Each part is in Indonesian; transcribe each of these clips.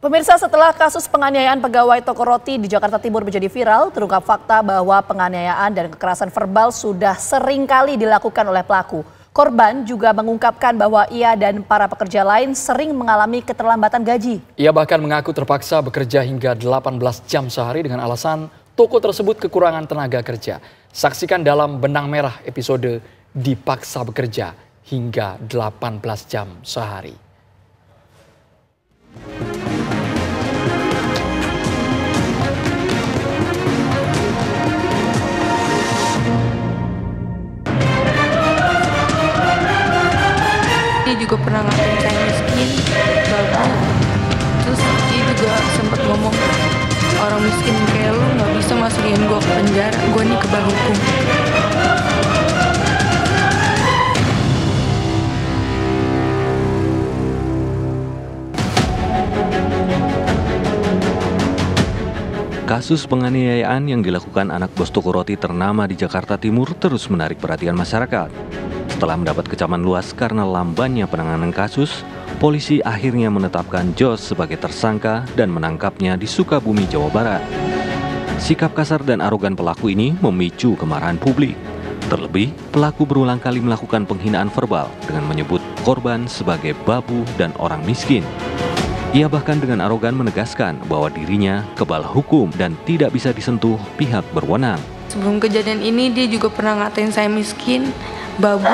Pemirsa, setelah kasus penganiayaan pegawai toko roti di Jakarta Timur menjadi viral, terungkap fakta bahwa penganiayaan dan kekerasan verbal sudah sering kali dilakukan oleh pelaku. Korban juga mengungkapkan bahwa ia dan para pekerja lain sering mengalami keterlambatan gaji. Ia bahkan mengaku terpaksa bekerja hingga 18 jam sehari dengan alasan toko tersebut kekurangan tenaga kerja. Saksikan dalam Benang Merah episode Dipaksa Bekerja hingga 18 jam sehari. Dia juga pernah ngatain saya miskin, babu. Terus dia juga sempat ngomong, orang miskin kayak lu nggak bisa masukin gue ke penjara, gue nih kebal hukum. Kasus penganiayaan yang dilakukan anak bos toko roti ternama di Jakarta Timur terus menarik perhatian masyarakat. Setelah mendapat kecaman luas karena lambannya penanganan kasus, polisi akhirnya menetapkan Jos sebagai tersangka dan menangkapnya di Sukabumi, Jawa Barat. Sikap kasar dan arogan pelaku ini memicu kemarahan publik. Terlebih, pelaku berulang kali melakukan penghinaan verbal dengan menyebut korban sebagai babu dan orang miskin. Ia bahkan dengan arogan menegaskan bahwa dirinya kebal hukum dan tidak bisa disentuh pihak berwenang. Sebelum kejadian ini dia juga pernah ngatain saya miskin, babu.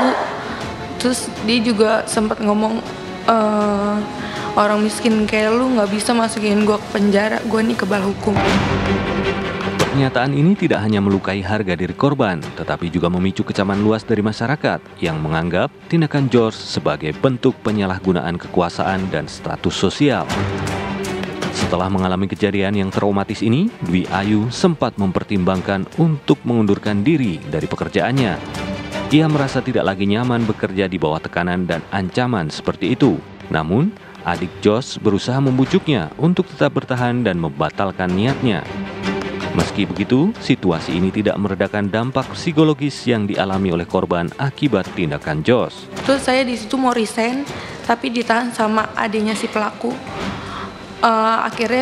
Terus dia juga sempat ngomong, orang miskin kayak lu nggak bisa masukin gue ke penjara, gue nih kebal hukum. Pernyataan ini tidak hanya melukai harga diri korban, tetapi juga memicu kecaman luas dari masyarakat yang menganggap tindakan George sebagai bentuk penyalahgunaan kekuasaan dan status sosial. Setelah mengalami kejadian yang traumatis ini, Dwi Ayu sempat mempertimbangkan untuk mengundurkan diri dari pekerjaannya. Ia merasa tidak lagi nyaman bekerja di bawah tekanan dan ancaman seperti itu. Namun, adik Jos berusaha membujuknya untuk tetap bertahan dan membatalkan niatnya. Meski begitu, situasi ini tidak meredakan dampak psikologis yang dialami oleh korban akibat tindakan Jos. Terus saya di situ mau resign, tapi ditahan sama adiknya si pelaku. Akhirnya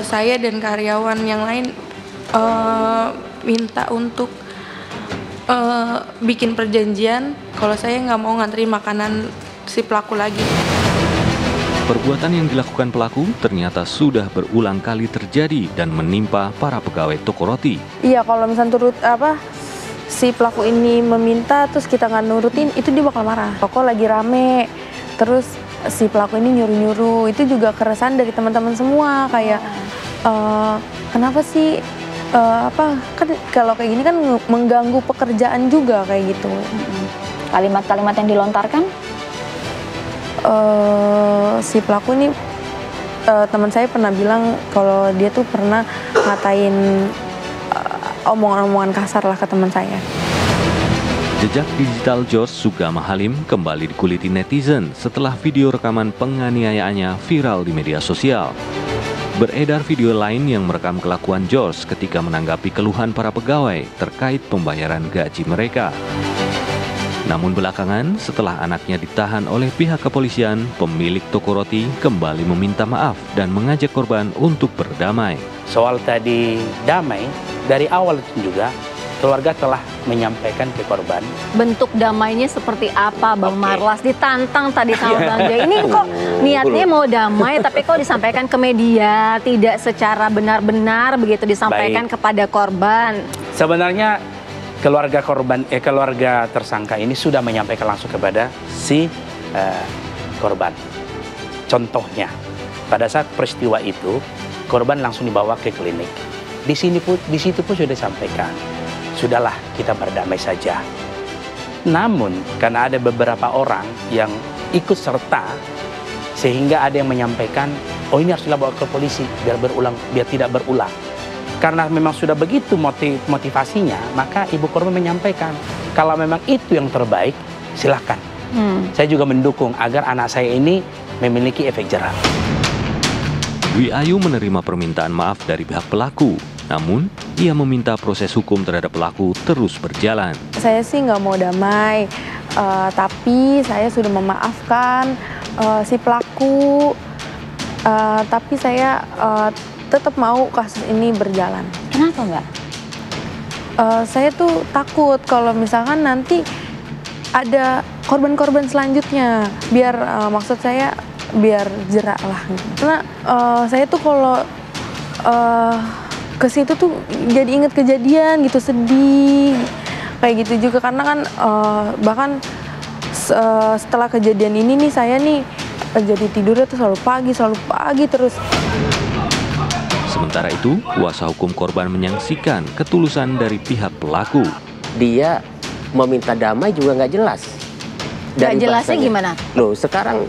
saya dan karyawan yang lain minta untuk bikin perjanjian kalau saya nggak mau nganterin makanan si pelaku lagi. Perbuatan yang dilakukan pelaku ternyata sudah berulang kali terjadi dan menimpa para pegawai toko roti. Iya, kalau misalnya si pelaku ini meminta terus kita nggak nurutin, itu dia bakal marah. Toko lagi rame, terus si pelaku ini nyuruh-nyuruh. Itu juga keresahan dari teman-teman semua, kayak kenapa sih kan kalau kayak gini kan mengganggu pekerjaan juga kayak gitu. Kalimat-kalimat yang dilontarkan? Si pelaku ini teman saya pernah bilang kalau dia tuh pernah ngatain omongan-omongan kasar lah ke teman saya. Jejak digital George Sugama Halim kembali dikuliti netizen setelah video rekaman penganiayaannya viral di media sosial. Beredar video lain yang merekam kelakuan George ketika menanggapi keluhan para pegawai terkait pembayaran gaji mereka. Namun belakangan, setelah anaknya ditahan oleh pihak kepolisian, pemilik toko roti kembali meminta maaf dan mengajak korban untuk berdamai. Soal tadi damai, dari awal juga keluarga telah menyampaikan ke korban. Bentuk damainya seperti apa, Bang Marlas? Ditantang tadi sama Bang Jaya. Ini kok niatnya mau damai, tapi kok disampaikan ke media, tidak secara benar-benar begitu disampaikan kepada korban. Sebenarnya keluarga tersangka ini sudah menyampaikan langsung kepada si korban. Contohnya, pada saat peristiwa itu, korban langsung dibawa ke klinik. Di situ pun sudah disampaikan, sudahlah kita berdamai saja. Namun, karena ada beberapa orang yang ikut serta, sehingga ada yang menyampaikan, oh ini harus dibawa ke polisi biar tidak berulang. Karena memang sudah begitu motivasinya, maka ibu korban menyampaikan, kalau memang itu yang terbaik, silahkan. Saya juga mendukung agar anak saya ini memiliki efek jerah. Dwi Ayu menerima permintaan maaf dari pihak pelaku, namun ia meminta proses hukum terhadap pelaku terus berjalan. Saya sih nggak mau damai, tapi saya sudah memaafkan si pelaku. Tapi saya tetap mau kasus ini berjalan. Kenapa Mbak? Saya tuh takut kalau misalkan nanti ada korban-korban selanjutnya, biar maksud saya biar jerak lah. Karena saya tuh kalau ke situ tuh jadi inget kejadian gitu, sedih kayak gitu juga, karena kan bahkan setelah kejadian ini nih saya nih jadi tidurnya tuh selalu pagi terus. Sementara itu, kuasa hukum korban menyaksikan ketulusan dari pihak pelaku. Dia meminta damai juga nggak jelas. Nggak jelasnya gimana? Loh, sekarang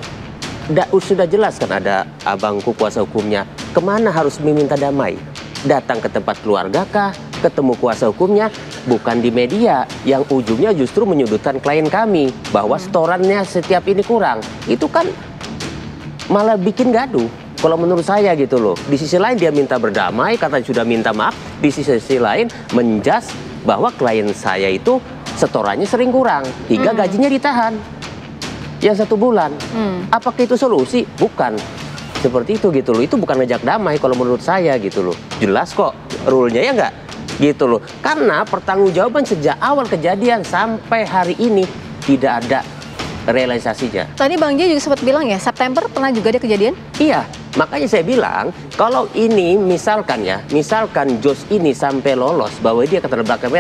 sudah jelas kan, ada abangku kuasa hukumnya. Kemana harus meminta damai? Datang ke tempat keluarga kah? Ketemu kuasa hukumnya? Bukan di media, yang ujungnya justru menyudutkan klien kami. Bahwa setorannya setiap ini kurang. Itu kan malah bikin gaduh. Kalau menurut saya gitu loh. Di sisi lain dia minta berdamai, katanya sudah minta maaf. Di sisi lain menjas bahwa klien saya itu setorannya sering kurang, hingga gajinya ditahan yang 1 bulan. Apakah itu solusi? Bukan. Seperti itu gitu loh. Itu bukan ngejak damai kalau menurut saya gitu loh. Jelas kok rule-nya, ya nggak? Gitu loh. Karena pertanggungjawaban sejak awal kejadian sampai hari ini tidak ada realisasinya. Tadi Bang Jaya juga sempat bilang ya, September pernah juga ada kejadian? Iya, makanya saya bilang kalau ini misalkan Jos ini sampai lolos bahwa dia keterbelakangan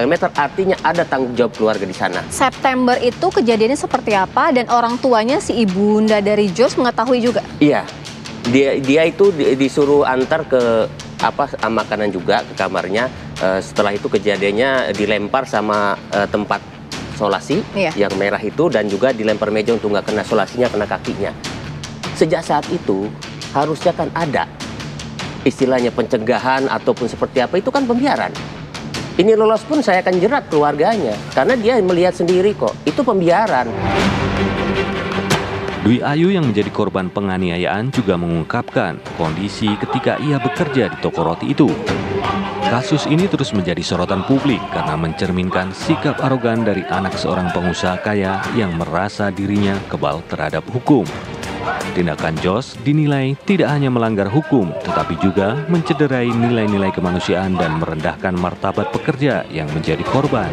meter, artinya ada tanggung jawab keluarga di sana. September itu kejadiannya seperti apa dan orang tuanya si ibunda dari Jos mengetahui juga? Iya, dia itu disuruh antar ke makanan juga ke kamarnya. Setelah itu kejadiannya dilempar sama tempat solasi yang merah itu, dan juga dilempar meja untuk nggak kena solasinya, kena kakinya. Sejak saat itu harusnya kan ada istilahnya pencegahan ataupun seperti apa, itu kan pembiaran. Ini lolos pun saya akan jerat keluarganya karena dia melihat sendiri kok itu pembiaran. Dwi Ayu yang menjadi korban penganiayaan juga mengungkapkan kondisi ketika ia bekerja di toko roti itu. Kasus ini terus menjadi sorotan publik karena mencerminkan sikap arogan dari anak seorang pengusaha kaya yang merasa dirinya kebal terhadap hukum. Tindakan Jos dinilai tidak hanya melanggar hukum, tetapi juga mencederai nilai-nilai kemanusiaan dan merendahkan martabat pekerja yang menjadi korban.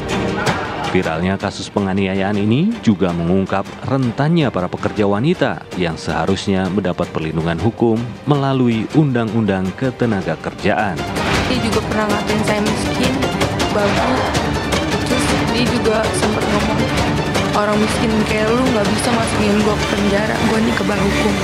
Viralnya kasus penganiayaan ini juga mengungkap rentannya para pekerja wanita yang seharusnya mendapat perlindungan hukum melalui Undang-Undang Ketenagakerjaan. Dia juga pernah ngatain saya miskin, babu. Terus dia juga sempat ngomong, orang miskin kayak lu nggak bisa masukin gue ke penjara, gue nih kebal hukum.